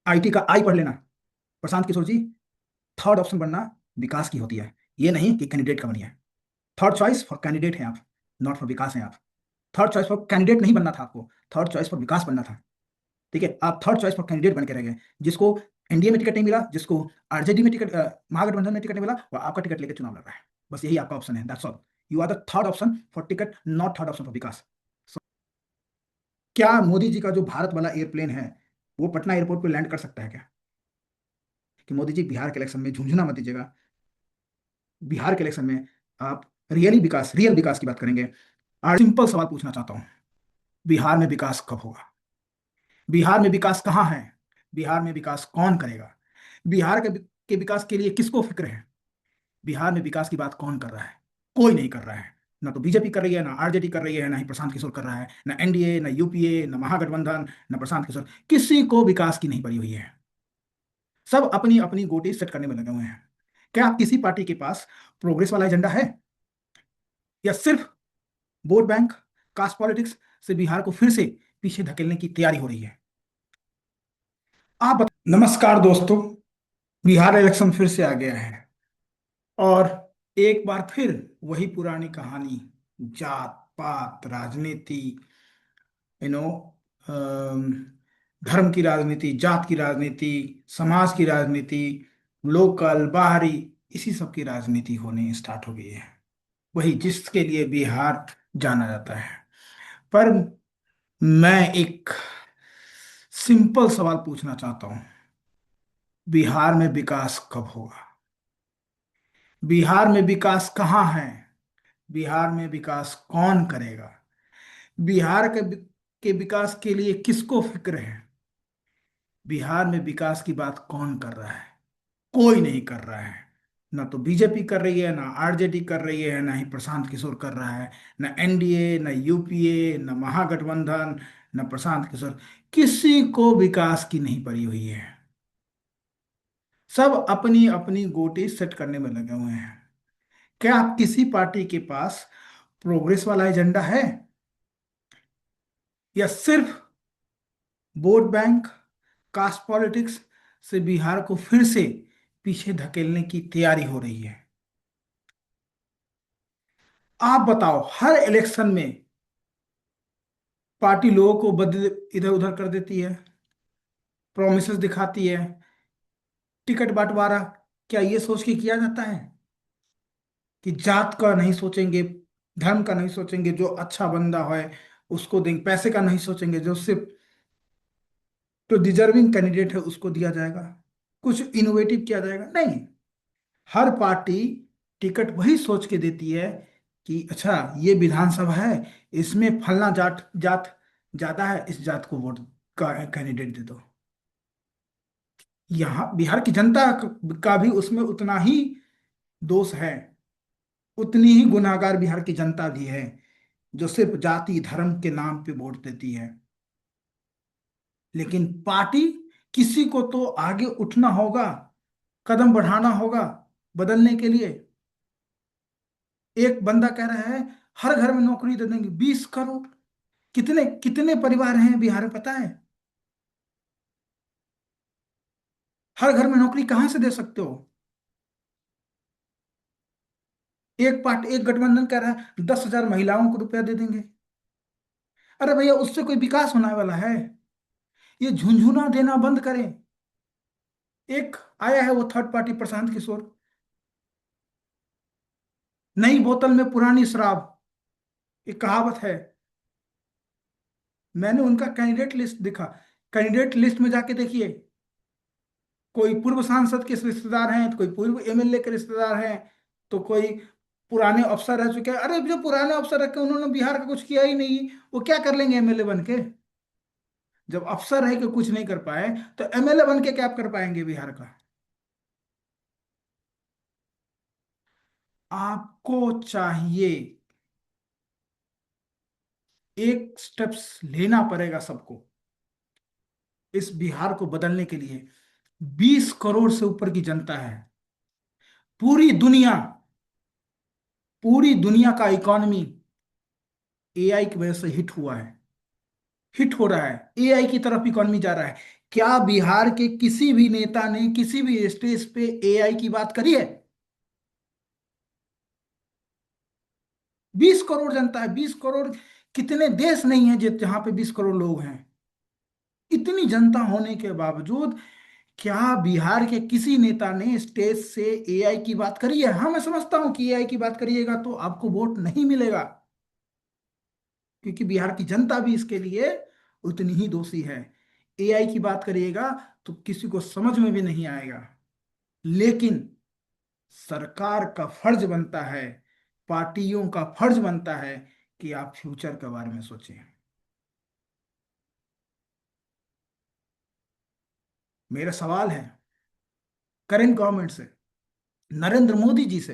IT का आई पढ़ लेना। प्रशांत किशोर जी, थर्ड ऑप्शन बनना विकास की होती है, ये नहीं कि कैंडिडेट का बनिए। थर्ड चॉइस फॉर कैंडिडेट हैं आप, नॉट फॉर विकास हैं आप। थर्ड चॉइस फॉर कैंडिडेट नहीं बनना था आपको, थर्ड चॉइस फॉर विकास बनना था। ठीक है, आप थर्ड चॉइस फॉर कैंडिडेट बन के रह गए। जिसको एनडीए में टिकट नहीं मिला, जिसको आरजेडी में टिकट, महागठबंधन में टिकट नहीं मिला, वो आपका टिकट लेकर चुनाव लड़ रहा है। बस यही आपका ऑप्शन है, that's all. You are the third option for ticket, not third option for vikas. So, क्या मोदी जी का जो भारत वाला एयरप्लेन है वो पटना एयरपोर्ट पे लैंड कर सकता है क्या? कि मोदी जी बिहार के इलेक्शन में झुंझुना मत दीजिएगा। बिहार के इलेक्शन में आप रियल विकास की बात करेंगे। और सिंपल सवाल पूछना चाहता हूँ, बिहार में विकास कब होगा? बिहार में विकास कहाँ है? बिहार में विकास कौन करेगा? बिहार के विकास के लिए किसको फिक्र है? बिहार में विकास की बात कौन कर रहा है? कोई नहीं कर रहा है। ना तो बीजेपी कर रही है, ना आरजेडी कर रही है, ना ही प्रशांत किशोर कर रहा है, ना एनडीए, ना यूपीए, ना महागठबंधन, ना प्रशांत किशोर। किसी को विकास की नहीं पड़ी हुई है। सब अपनी अपनी गोटी सेट करने में लगे हुए हैं। क्या किसी पार्टी के पास प्रोग्रेस वाला एजेंडा है, या सिर्फ वोट बैंक, कास्ट पॉलिटिक्स से बिहार को फिर से पीछे धकेलने की तैयारी हो रही है? नमस्कार दोस्तों, बिहार इलेक्शन फिर से आ गया है, और एक बार फिर वही पुरानी कहानी। जात पात राजनीति, यू नो धर्म की राजनीति, जात की राजनीति, समाज की राजनीति, लोकल बाहरी, इसी सब की राजनीति होने स्टार्ट हो गई है। वही जिसके लिए बिहार जाना जाता है। पर मैं एक सिंपल सवाल पूछना चाहता हूं, बिहार में विकास कब होगा? बिहार में विकास कहाँ है? बिहार में विकास कौन करेगा? बिहार के विकास के लिए किसको फिक्र है? बिहार में विकास की बात कौन कर रहा है? कोई नहीं कर रहा है। ना तो बीजेपी कर रही है, ना आरजेडी कर रही है, ना ही प्रशांत किशोर कर रहा है, ना एनडीए, ना यूपीए, ना महागठबंधन, ना प्रशांत किशोर। किसी को विकास की नहीं पड़ी हुई है। सब अपनी अपनी गोटी सेट करने में लगे हुए हैं। क्या किसी पार्टी के पास प्रोग्रेस वाला एजेंडा है, या सिर्फ वोट बैंक, कास्ट पॉलिटिक्स से बिहार को फिर से पीछे धकेलने की तैयारी हो रही है? आप बताओ, हर इलेक्शन में पार्टी लोगों को बदल इधर उधर कर देती है, प्रोमिसेस दिखाती है, टिकट बंटवारा क्या ये सोच के किया जाता है कि जात का नहीं सोचेंगे, धर्म का नहीं सोचेंगे, जो अच्छा बंदा है उसको देंगे, पैसे का नहीं सोचेंगे, जो सिर्फ जो डिजर्विंग कैंडिडेट है उसको दिया जाएगा, कुछ इनोवेटिव किया जाएगा? नहीं, हर पार्टी टिकट वही सोच के देती है कि अच्छा ये विधानसभा है, इसमें फलना जात जात ज्यादा है, इस जात को वोट का कैंडिडेट दे दो। यहाँ बिहार की जनता का भी उसमें उतना ही दोष है, उतनी ही गुनाहगार बिहार की जनता भी है, जो सिर्फ जाति धर्म के नाम पे वोट देती है। लेकिन पार्टी, किसी को तो आगे उठना होगा, कदम बढ़ाना होगा बदलने के लिए। एक बंदा कह रहा है हर घर में नौकरी दे देंगे, 20 करोड़। कितने कितने परिवार हैं बिहार में पता है? हर घर में नौकरी कहां से दे सकते हो? एक गठबंधन कह रहा है 10,000 महिलाओं को रुपया दे देंगे। अरे भैया, उससे कोई विकास होने वाला है? ये झुंझुना देना बंद करें। एक आया है वो थर्ड पार्टी प्रशांत किशोर, नई बोतल में पुरानी शराब, एक कहावत है। मैंने उनका कैंडिडेट लिस्ट देखा, कैंडिडेट लिस्ट में जाके देखिए, कोई पूर्व सांसद के रिश्तेदार हैं, तो कोई पूर्व एमएलए के रिश्तेदार हैं, तो कोई पुराने अफसर रह चुके हैं। अरे जो पुराने अफसर रखे उन्होंने बिहार का कुछ किया ही नहीं, वो क्या कर लेंगे एमएलए बन के? जब अफसर रह के कुछ नहीं कर पाए, तो एमएलए बन के क्या कर पाएंगे बिहार का? आपको चाहिए, एक स्टेप्स लेना पड़ेगा सबको इस बिहार को बदलने के लिए। 20 करोड़ से ऊपर की जनता है। पूरी दुनिया, पूरी दुनिया का इकोनॉमी एआई की वजह से हिट हुआ है, हिट हो रहा है, एआई की तरफ इकोनॉमी जा रहा है। क्या बिहार के किसी भी नेता ने किसी भी स्टेज पे एआई की बात करी है? 20 करोड़ जनता है, 20 करोड़। कितने देश नहीं है जहां पे 20 करोड़ लोग हैं? इतनी जनता होने के बावजूद क्या बिहार के किसी नेता ने स्टेज से एआई की बात करी है? हाँ, मैं समझता हूं कि एआई की बात करिएगा तो आपको वोट नहीं मिलेगा, क्योंकि बिहार की जनता भी इसके लिए उतनी ही दोषी है। एआई की बात करिएगा तो किसी को समझ में भी नहीं आएगा। लेकिन सरकार का फर्ज बनता है, पार्टियों का फर्ज बनता है कि आप फ्यूचर के बारे में सोचें। मेरा सवाल है करंट गवर्नमेंट से, नरेंद्र मोदी जी से,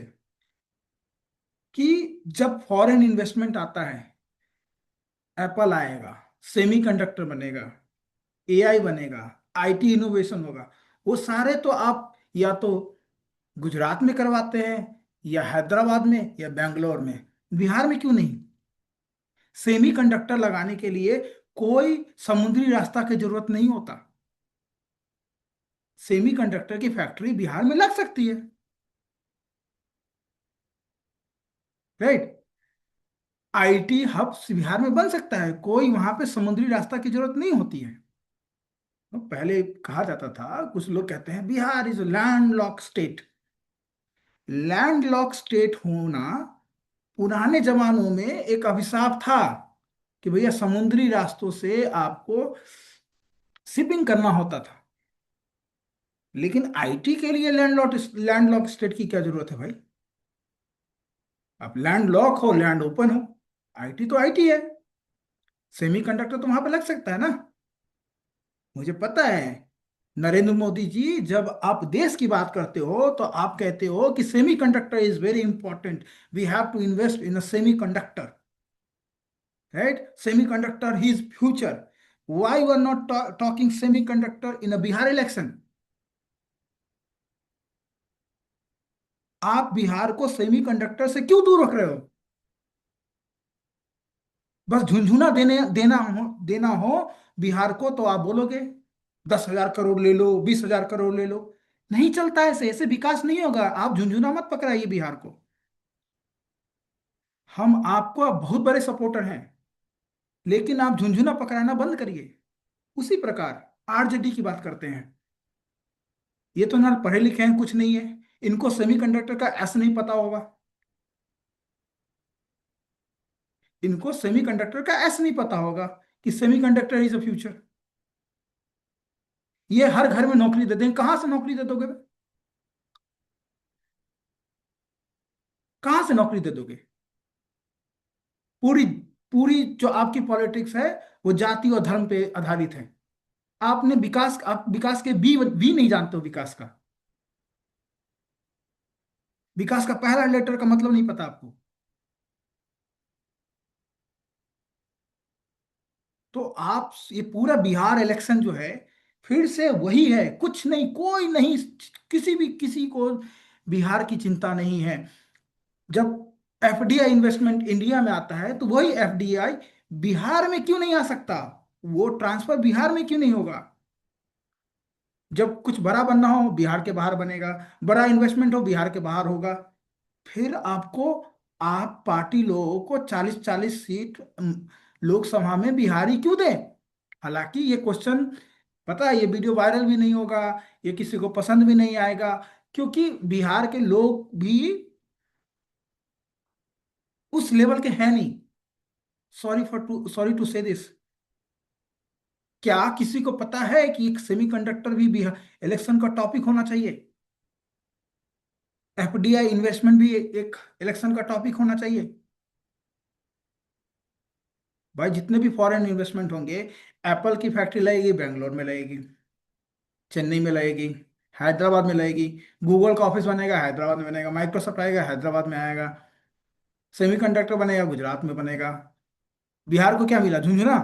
कि जब फॉरेन इन्वेस्टमेंट आता है, एप्पल आएगा, सेमीकंडक्टर बनेगा, एआई बनेगा, आईटी इनोवेशन होगा, वो सारे तो आप या तो गुजरात में करवाते हैं, या हैदराबाद में, या बेंगलोर में। बिहार में क्यों नहीं? सेमीकंडक्टर लगाने के लिए कोई समुद्री रास्ता की जरूरत नहीं होता। सेमीकंडक्टर की फैक्ट्री बिहार में लग सकती है, राइट? आईटी हब बिहार में बन सकता है, कोई वहां पे समुद्री रास्ता की जरूरत नहीं होती है। तो पहले कहा जाता था, कुछ लोग कहते हैं Bihar is land lock state. Land lock state होना पुराने जमानों में एक अभिशाप था, कि भैया समुद्री रास्तों से आपको शिपिंग करना होता था। लेकिन आईटी के लिए लैंड लॉक स्टेट की क्या जरूरत है भाई? आप लैंड लॉक हो, लैंड ओपन हो, आईटी तो आईटी है। सेमीकंडक्टर तो वहां पे लग सकता है ना। मुझे पता है, नरेंद्र मोदी जी, जब आप देश की बात करते हो तो आप कहते हो कि semiconductor is very important, we have to invest in a semiconductor, right? Semiconductor ही is future. Why you are not talking semiconductor in a Bihar election? आप बिहार को सेमीकंडक्टर से क्यों दूर रख रहे हो? बस झुंझुना देना हो बिहार को तो आप बोलोगे 10,000 करोड़ ले लो, 20,000 करोड़ ले लो। नहीं चलता है, ऐसे ऐसे विकास नहीं होगा। आप झुंझुना मत पकड़ाइए बिहार को। हम आपको बहुत बड़े सपोर्टर हैं, लेकिन आप झुंझुना पकड़ाना बंद करिए। उसी प्रकार आरजेडी की बात करते हैं, ये तो ना पढ़े लिखे हैं, कुछ नहीं है, इनको सेमीकंडक्टर का एस नहीं पता होगा। इनको सेमीकंडक्टर का एस नहीं पता होगा कि सेमीकंडक्टर इज अ फ्यूचर। ये हर घर में नौकरी दे देंगे, कहां से नौकरी दे दोगे? कहां से नौकरी दे दोगे? पूरी पूरी जो आपकी पॉलिटिक्स है वो जाति और धर्म पे आधारित है। आप विकास के बी नहीं जानते हो, विकास का। विकास का पहला लेटर का मतलब नहीं पता आपको। तो आप ये पूरा बिहार इलेक्शन जो है, फिर से वही है, कुछ नहीं, कोई नहीं, किसी को बिहार की चिंता नहीं है। जब एफडीआई इन्वेस्टमेंट इंडिया में आता है तो वही एफडीआई बिहार में क्यों नहीं आ सकता? वो ट्रांसफर बिहार में क्यों नहीं होगा? जब कुछ बड़ा बनना हो बिहार के बाहर बनेगा, बड़ा इन्वेस्टमेंट हो बिहार के बाहर होगा। फिर आपको, आप पार्टी लोगों को 40-40 सीट लोकसभा में बिहारी क्यों दें? हालांकि ये क्वेश्चन, पता है, ये वीडियो वायरल भी नहीं होगा, ये किसी को पसंद भी नहीं आएगा, क्योंकि बिहार के लोग भी उस लेवल के हैं नहीं। सॉरी टू से दिस। क्या किसी को पता है कि एक सेमीकंडक्टर भी बिहार इलेक्शन का टॉपिक होना चाहिए? एफडीआई इन्वेस्टमेंट भी एक इलेक्शन का टॉपिक होना चाहिए? भाई जितने भी फॉरेन इन्वेस्टमेंट होंगे, एप्पल की फैक्ट्री लगेगी बेंगलोर में लगेगी, चेन्नई में लगेगी, हैदराबाद में लगेगी। गूगल का ऑफिस बनेगा हैदराबाद में बनेगा, माइक्रोसॉफ्ट आएगा हैदराबाद में आएगा, सेमीकंडक्टर बनेगा गुजरात में बनेगा। बिहार को क्या मिला? झुंझुना।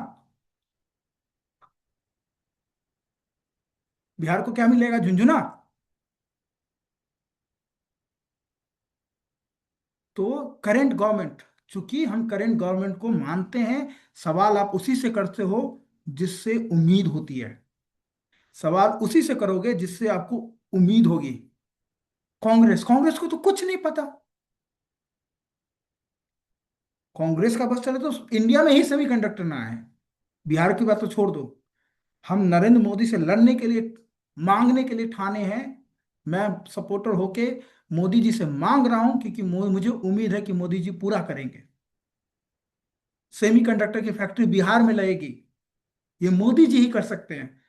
बिहार को क्या मिलेगा? झुंझुना। तो करेंट गवर्नमेंट, चूंकि हम करेंट गवर्नमेंट को मानते हैं, सवाल आप उसी से करते हो जिससे उम्मीद होती है। सवाल उसी से करोगे जिससे आपको उम्मीद होगी। कांग्रेस, कांग्रेस को तो कुछ नहीं पता। कांग्रेस का बस चले तो इंडिया में ही सेमीकंडक्टर ना है। बिहार की बात तो छोड़ दो। हम नरेंद्र मोदी से लड़ने के लिए, मांगने के लिए ठाने हैं। मैं सपोर्टर होके मोदी जी से मांग रहा हूं, क्योंकि मुझे उम्मीद है कि मोदी जी पूरा करेंगे। सेमीकंडक्टर की फैक्ट्री बिहार में लगेगी, ये मोदी जी ही कर सकते हैं।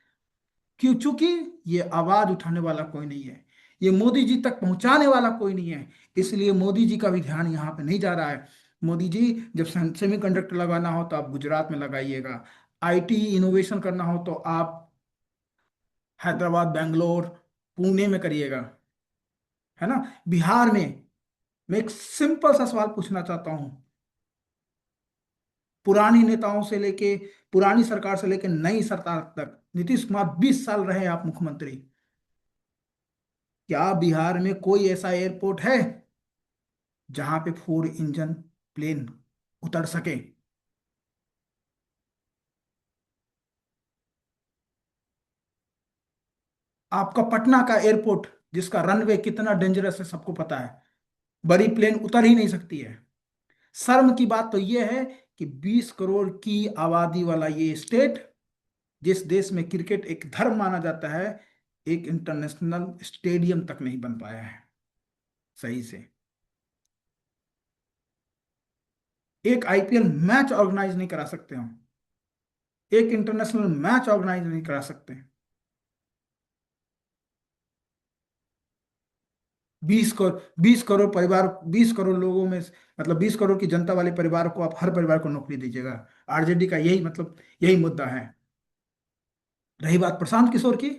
क्यों? चूंकि ये आवाज उठाने वाला कोई नहीं है, ये मोदी जी तक पहुंचाने वाला कोई नहीं है। इसलिए मोदी जी का भी ध्यान यहाँ पे नहीं जा रहा है। मोदी जी, जब सेमीकंडक्टर लगाना हो तो आप गुजरात में लगाइएगा। आईटी इनोवेशन करना हो तो आप हैदराबाद, बेंगलोर, पुणे में करिएगा, है ना। बिहार में मैं एक सिंपल सा सवाल पूछना चाहता हूं। पुरानी नेताओं से लेके, पुरानी सरकार से लेके नई सरकार तक, नीतीश कुमार 20 साल रहे आप मुख्यमंत्री। क्या बिहार में कोई ऐसा एयरपोर्ट है जहां पे 4 इंजन प्लेन उतर सके? आपका पटना का एयरपोर्ट, जिसका रनवे कितना डेंजरस है सबको पता है, बड़ी प्लेन उतर ही नहीं सकती है। शर्म की बात तो यह है कि 20 करोड़ की आबादी वाला ये स्टेट, जिस देश में क्रिकेट एक धर्म माना जाता है, एक इंटरनेशनल स्टेडियम तक नहीं बन पाया है सही से। एक आईपीएल मैच ऑर्गेनाइज नहीं करा सकते हम, एक इंटरनेशनल मैच ऑर्गेनाइज नहीं करा सकते। 20 करोड़ 20 करोड़ परिवार, 20 करोड़ लोगों में, मतलब 20 करोड़ की जनता वाले परिवार को आप हर परिवार को नौकरी दीजिएगा। आरजेडी का यही मतलब, यही मुद्दा है। रही बात प्रशांत किशोर की,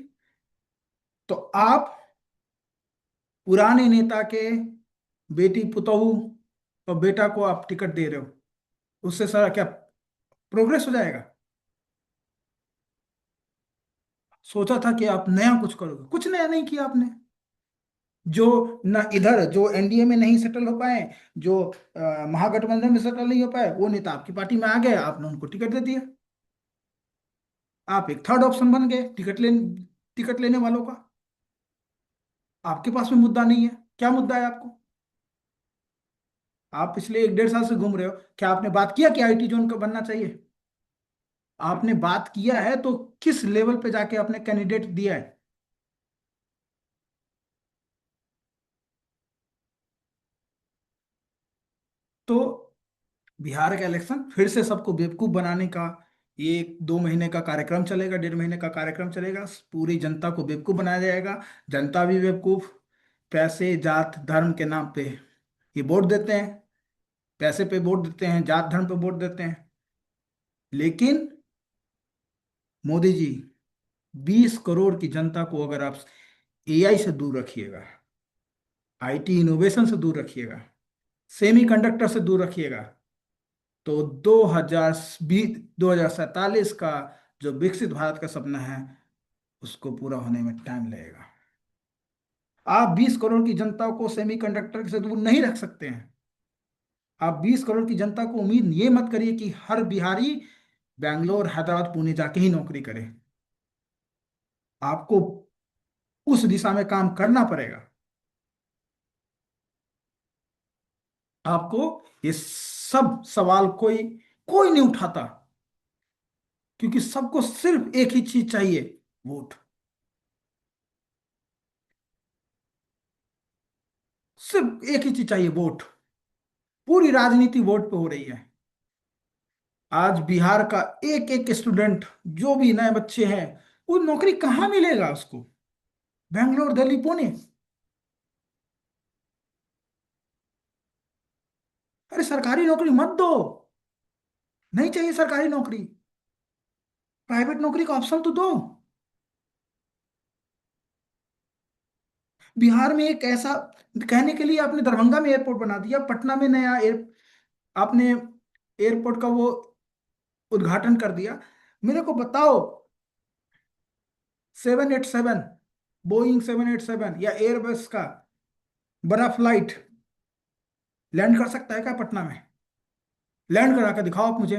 तो आप पुराने नेता के बेटी पुतोहू और बेटा को आप टिकट दे रहे हो, उससे सारा क्या प्रोग्रेस हो जाएगा? सोचा था कि आप नया कुछ करोगे, कुछ नया नहीं किया आपने। जो न इधर, जो एनडीए में नहीं सेटल हो पाए, जो महागठबंधन में सेटल नहीं हो पाए, वो नेता आपकी पार्टी में आ गए, आपने उनको टिकट दे दिया। आप एक थर्ड ऑप्शन बन गए टिकट लेने वालों का। आपके पास में मुद्दा नहीं है। क्या मुद्दा है आपको? आप पिछले 1 1.5 साल से घूम रहे हो। क्या आपने बात किया कि आईटी जोन का बनना चाहिए? आपने बात किया है तो किस लेवल पे जाके आपने कैंडिडेट दिया है? तो बिहार का इलेक्शन फिर से सबको बेवकूफ बनाने का, ये 2 महीने का कार्यक्रम चलेगा, 1.5 महीने का कार्यक्रम चलेगा, पूरी जनता को बेवकूफ बनाया जाएगा। जनता भी बेवकूफ, पैसे जात धर्म के नाम पे ये वोट देते हैं, पैसे पे वोट देते हैं, जात धर्म पे वोट देते हैं। लेकिन मोदी जी, 20 करोड़ की जनता को अगर आप एआई से दूर रखिएगा, आईटी इनोवेशन से दूर रखिएगा, सेमी कंडक्टर से दूर रखिएगा, तो 2047 का जो विकसित भारत का सपना है, उसको पूरा होने में टाइम लगेगा। आप 20 करोड़ की जनता को सेमीकंडक्टर से दूर नहीं रख सकते हैं। आप 20 करोड़ की जनता को उम्मीद ये मत करिए कि हर बिहारी बैंगलोर, हैदराबाद, पुणे जाके ही नौकरी करे। आपको उस दिशा में काम करना पड़ेगा। आपको ये सब सवाल कोई कोई नहीं उठाता, क्योंकि सबको सिर्फ एक ही चीज चाहिए, वोट। सिर्फ एक ही चीज चाहिए, वोट। पूरी राजनीति वोट पे हो रही है। आज बिहार का एक एक स्टूडेंट, जो भी नए बच्चे हैं, वो नौकरी कहाँ मिलेगा उसको? बेंगलोर, दिल्ली, पुणे? अरे सरकारी नौकरी मत दो, नहीं चाहिए सरकारी नौकरी। प्राइवेट नौकरी का ऑप्शन तो दो। बिहार में एक ऐसा, कहने के लिए आपने दरभंगा में एयरपोर्ट बना दिया, पटना में नया एयर, आपने एयरपोर्ट का वो उद्घाटन कर दिया। मेरे को बताओ, 787, बोइंग 787 या एयरबस का बड़ा फ्लाइट लैंड कर सकता है क्या पटना में? लैंड करा के दिखाओ आप मुझे।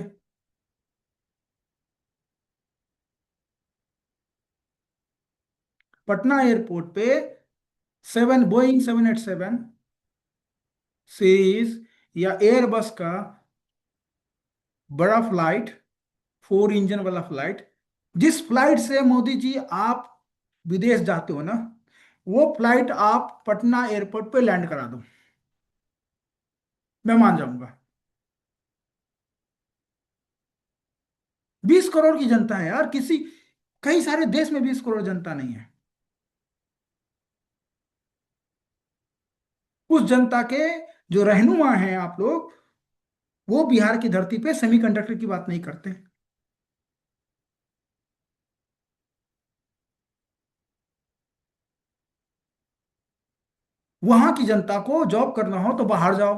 पटना एयरपोर्ट पे 7 बोइंग 787 सीरीज या एयरबस का बड़ा फ्लाइट, 4 इंजन वाला फ्लाइट, जिस फ्लाइट से मोदी जी आप विदेश जाते हो ना, वो फ्लाइट आप पटना एयरपोर्ट पे लैंड करा दो, मैं मान जाऊंगा। 20 करोड़ की जनता है यार, किसी कई सारे देश में 20 करोड़ जनता नहीं है। उस जनता के जो रहनुमा हैं आप लोग, वो बिहार की धरती पे सेमीकंडक्टर की बात नहीं करते। वहां की जनता को जॉब करना हो तो बाहर जाओ।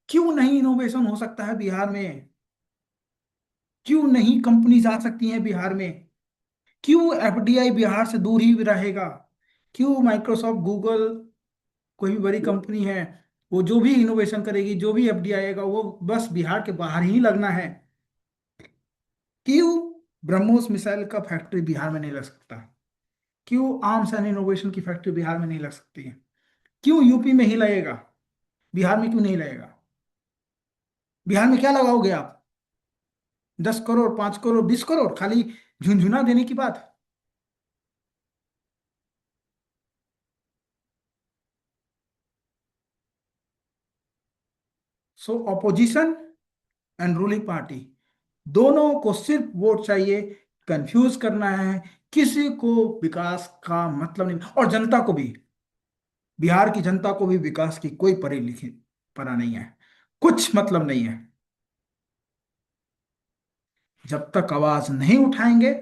क्यों नहीं इनोवेशन हो सकता है बिहार में? क्यों नहीं कंपनीज आ सकती हैं बिहार में? क्यों एफडीआई बिहार से दूर ही रहेगा? क्यों माइक्रोसॉफ्ट, गूगल, कोई भी बड़ी कंपनी है, वो जो भी इनोवेशन करेगी, जो भी एफडीआई आएगा, वो बस बिहार के बाहर ही लगना है? क्यों ब्रह्मोस मिसाइल का फैक्ट्री बिहार में नहीं लग सकता? क्यों आर्म्स एंड इनोवेशन की फैक्ट्री बिहार में नहीं लग सकती है? क्यों यूपी में ही लगेगा, बिहार में क्यों नहीं लगेगा? बिहार में क्या लगाओगे आप? 10 करोड़, 5 करोड़, 20 करोड़, खाली झुंझुना देने की बात। सो ऑपोजिशन एंड रूलिंग पार्टी दोनों को सिर्फ वोट चाहिए, कंफ्यूज करना है। किसी को विकास का मतलब नहीं, और जनता को भी, बिहार की जनता को भी विकास की कोई पढ़ी लिखी पड़ा नहीं है, कुछ मतलब नहीं है। जब तक आवाज नहीं उठाएंगे,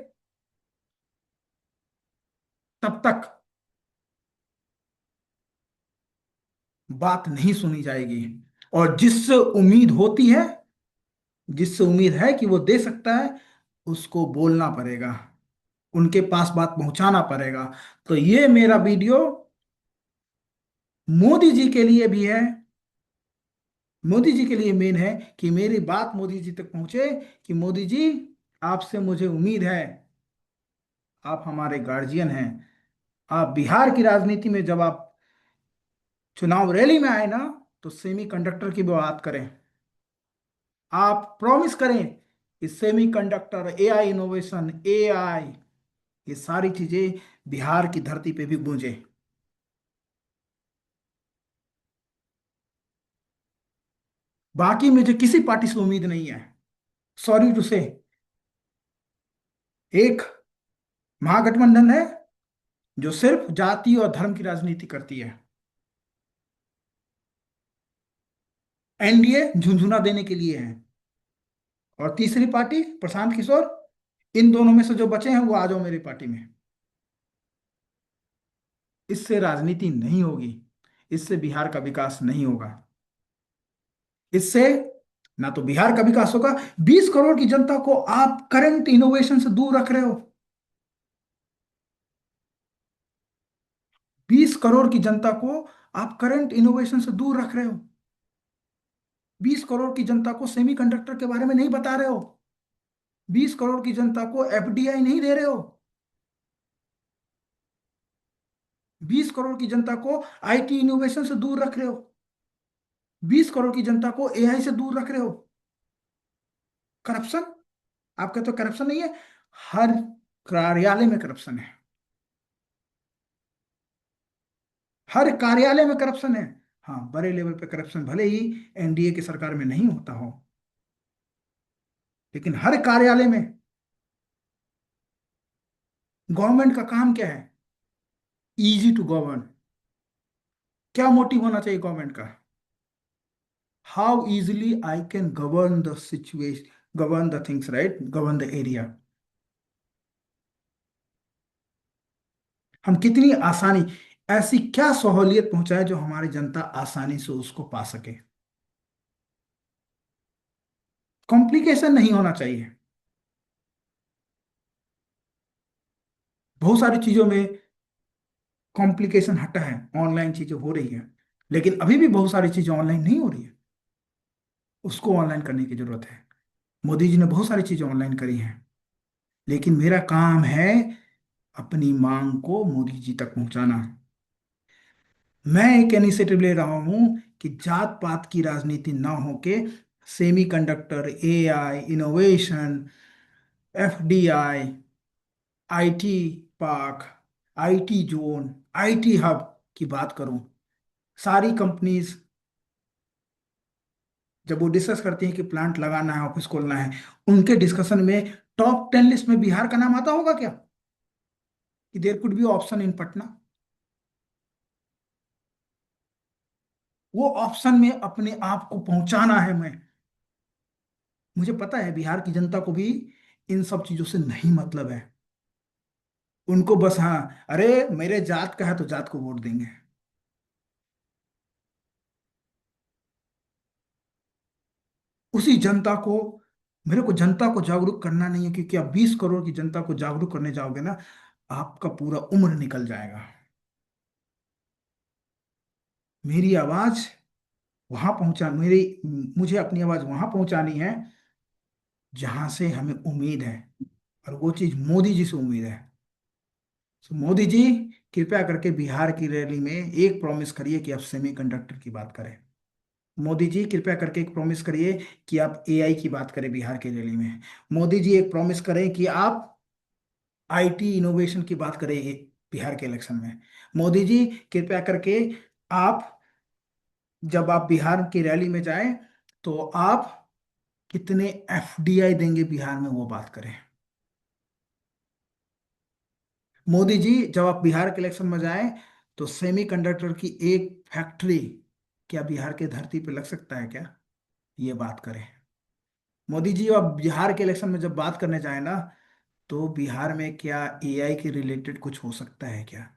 तब तक बात नहीं सुनी जाएगी। और जिससे उम्मीद होती है, जिससे उम्मीद है कि वो दे सकता है, उसको बोलना पड़ेगा, उनके पास बात पहुंचाना पड़ेगा। तो ये मेरा वीडियो मोदी जी के लिए भी है, मोदी जी के लिए मेन है, कि मेरी बात मोदी जी तक पहुंचे, कि मोदी जी, आपसे मुझे उम्मीद है, आप हमारे गार्जियन हैं। आप बिहार की राजनीति में जब आप चुनाव रैली में आए ना, तो सेमी कंडक्टर की भी बात करें। आप प्रॉमिस करें कि semi conductor, AI innovation, AI, ये सारी चीजें बिहार की धरती पे भी गूंजे। बाकी मुझे किसी पार्टी से उम्मीद नहीं है, सॉरी टू से। एक महागठबंधन है जो सिर्फ जाति और धर्म की राजनीति करती है। एनडीए झुंझुना देने के लिए है। और तीसरी पार्टी प्रशांत किशोर, इन दोनों में से जो बचे हैं वो आ जाओ मेरी पार्टी में। इससे राजनीति नहीं होगी, इससे बिहार का विकास नहीं होगा। इससे ना तो बिहार का विकास होगा, 20 करोड़ की जनता को आप करंट इनोवेशन से दूर रख रहे हो। 20 करोड़ की जनता को आप करंट इनोवेशन से दूर रख रहे हो। 20 करोड़ की जनता को सेमीकंडक्टर के बारे में नहीं बता रहे हो। 20 करोड़ की जनता को एफडीआई नहीं दे रहे हो। 20 करोड़ की जनता को आईटी इनोवेशन से दूर रख रहे हो। 20 करोड़ की जनता को एआई से दूर रख रहे हो। करप्शन, आप कहते हो करप्शन नहीं है? हर कार्यालय में करप्शन है, हर कार्यालय में करप्शन है। हाँ, बड़े लेवल पे करप्शन भले ही एनडीए की सरकार में नहीं होता हो, लेकिन हर कार्यालय में। गवर्नमेंट का काम क्या है? Easy to govern. क्या मोटिव होना चाहिए गवर्नमेंट का? How easily I can govern the situation, govern the things, right, govern the area. हम कितनी आसानी, ऐसी क्या सहूलियत पहुंचाए जो हमारी जनता आसानी से उसको पा सके। कॉम्प्लिकेशन नहीं होना चाहिए। बहुत सारी चीजों में कॉम्प्लिकेशन हटा है, ऑनलाइन चीजें हो रही है, लेकिन अभी भी बहुत सारी चीजें ऑनलाइन नहीं हो रही है, उसको ऑनलाइन करने की जरूरत है। मोदी जी ने बहुत सारी चीजें ऑनलाइन करी हैं, लेकिन मेरा काम है अपनी मांग को मोदी जी तक पहुंचाना। मैं एक इनिशिएटिव ले रहा हूं कि जात पात की राजनीति ना होके semiconductor, AI, innovation, FDI, IT park, IT zone, IT hub की बात करूं। सारी कंपनीज जब वो डिस्कस करती हैं कि प्लांट लगाना है, ऑफिस खोलना है, उनके डिस्कशन में टॉप 10 लिस्ट में बिहार का नाम आता होगा क्या? कि there could be option in Patna? वो ऑप्शन में अपने आप को पहुंचाना है मैं। मुझे पता है बिहार की जनता को भी इन सब चीजों से नहीं मतलब है। उनको बस, हाँ, अरे मेरे जात का है तो जात को वोट देंगे। उसी जनता को, मेरे को जनता को जागरूक करना नहीं है, क्योंकि आप 20 करोड़ की जनता को जागरूक करने जाओगे ना, आपका पूरा उम्र निकल जाएगा। मेरी आवाज वहां पहुंचा मेरी मुझे अपनी आवाज वहां पहुंचानी है जहां से हमें उम्मीद है, और वो चीज मोदी जी से उम्मीद है। तो मोदी जी, कृपया करके बिहार की रैली में एक प्रॉमिस करिए कि आप सेमीकंडक्टर की बात करें। मोदी जी, कृपया करके एक प्रॉमिस करिए कि आप एआई की बात करें बिहार की रैली में। मोदी जी, एक प्रॉमिस करें कि आप आईटी इनोवेशन की बात करें बिहार के इलेक्शन में। मोदी जी, कृपया करके आप, जब आप बिहार की रैली में जाएं, तो आप कितने एफडीआई देंगे बिहार में, वो बात करें। मोदी जी, जब आप बिहार के इलेक्शन में जाएं, तो सेमीकंडक्टर की एक फैक्ट्री क्या बिहार के धरती पे लग सकता है क्या, ये बात करें। मोदी जी, अब बिहार के इलेक्शन में जब बात करने जाए ना, तो बिहार में क्या एआई के रिलेटेड कुछ हो सकता है क्या,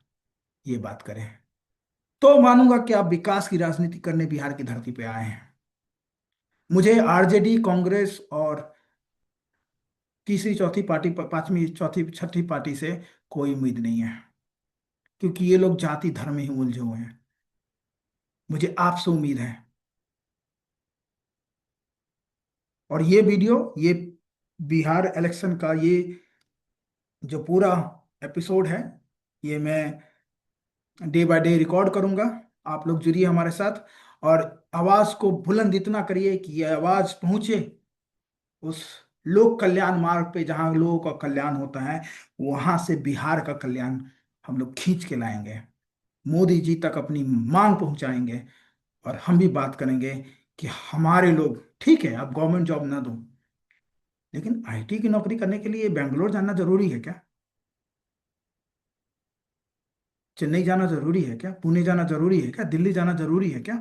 ये बात करें। तो मानूंगा कि आप विकास की राजनीति करने बिहार की धरती पे आए हैं। मुझे आरजेडी, कांग्रेस और तीसरी चौथी पार्टी, पांचवी चौथी छठी पार्टी से कोई उम्मीद नहीं है, क्योंकि ये लोग जाति धर्म में ही उलझे हुए हैं। मुझे आपसे उम्मीद है। और ये वीडियो, ये बिहार इलेक्शन का ये जो पूरा एपिसोड है, ये मैं डे बाय डे रिकॉर्ड करूंगा। आप लोग जुड़िए हमारे साथ, और आवाज को बुलंद इतना करिए कि ये आवाज पहुंचे उस लोक कल्याण मार्ग पे जहां लोगों का कल्याण होता है। वहां से बिहार का कल्याण हम लोग खींच के लाएंगे, मोदी जी तक अपनी मांग पहुंचाएंगे। और हम भी बात करेंगे कि हमारे लोग, ठीक है आप गवर्नमेंट जॉब ना दो, लेकिन आईटी की नौकरी करने के लिए बेंगलोर जाना जरूरी है क्या? चेन्नई जाना जरूरी है क्या? पुणे जाना जरूरी है क्या? दिल्ली जाना जरूरी है क्या?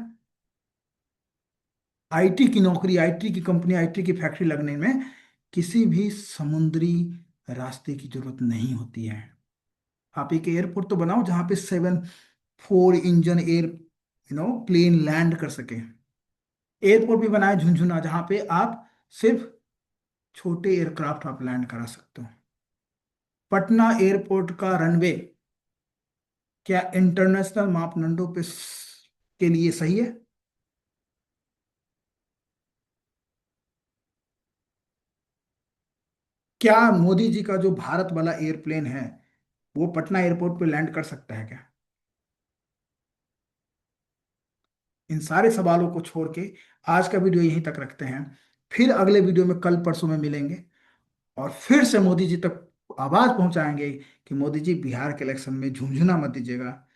आईटी की नौकरी, आईटी की कंपनी, आईटी की फैक्ट्री लगने में किसी भी समुद्री रास्ते की जरूरत नहीं होती है। आप एक एयरपोर्ट तो बनाओ जहां पे 747 एयर प्लेन लैंड कर सके। एयरपोर्ट भी बनाए झुंझुना, जहां पे आप सिर्फ छोटे एयरक्राफ्ट आप लैंड करा सकते हो। पटना एयरपोर्ट का रनवे क्या इंटरनेशनल मापदंडों पे के लिए सही है? क्या मोदी जी का जो भारत वाला एयरप्लेन है, वो पटना एयरपोर्ट पे लैंड कर सकता है क्या? इन सारे सवालों को छोड़ के आज का वीडियो यहीं तक रखते हैं। फिर अगले वीडियो में कल परसों में मिलेंगे, और फिर से मोदी जी तक आवाज पहुंचाएंगे कि मोदी जी, बिहार के इलेक्शन में झुंझुना मत दीजिएगा।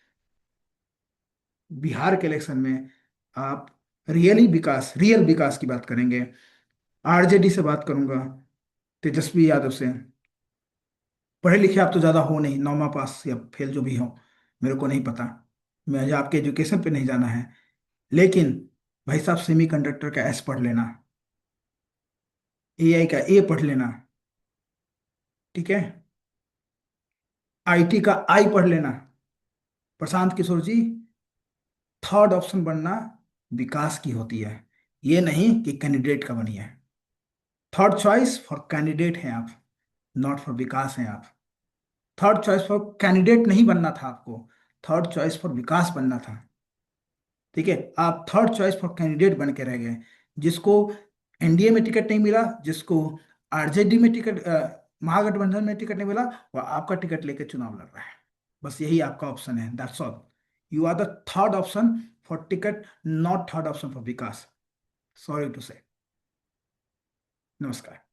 बिहार के इलेक्शन में आप रियल विकास की बात करेंगे। आरजेडी से बात करूंगा, तेजस्वी यादव से। पढ़े लिखे आप तो ज्यादा हो नहीं, नौमा पास या फेल जो भी हो, मेरे को नहीं पता, मुझे आपके एजुकेशन पे नहीं जाना है। लेकिन भाई साहब, सेमी कंडक्टर का एस पढ़ लेना, एआई का ए पढ़ लेना, ठीक है, आईटी का आई पढ़ लेना। प्रशांत किशोर जी, थर्ड ऑप्शन बनना विकास की होती है, ये नहीं कि कैंडिडेट का बनिए। थर्ड चॉइस फॉर कैंडिडेट हैं आप, नॉट फॉर विकास हैं आप। थर्ड चॉइस फॉर कैंडिडेट नहीं बनना था आपको, थर्ड चॉइस फॉर विकास बनना था। ठीक है, आप थर्ड चॉइस फॉर कैंडिडेट बन के रह गए, जिसको एनडीए में टिकट नहीं मिला, जिसको आरजेडी में टिकट, महागठबंधन में टिकट नहीं मिला, वह आपका टिकट लेके चुनाव लड़ रहा है। बस यही आपका ऑप्शन है, that's all. You are the third option for ticket, not third option for vikas. Sorry to say. नमस्कार।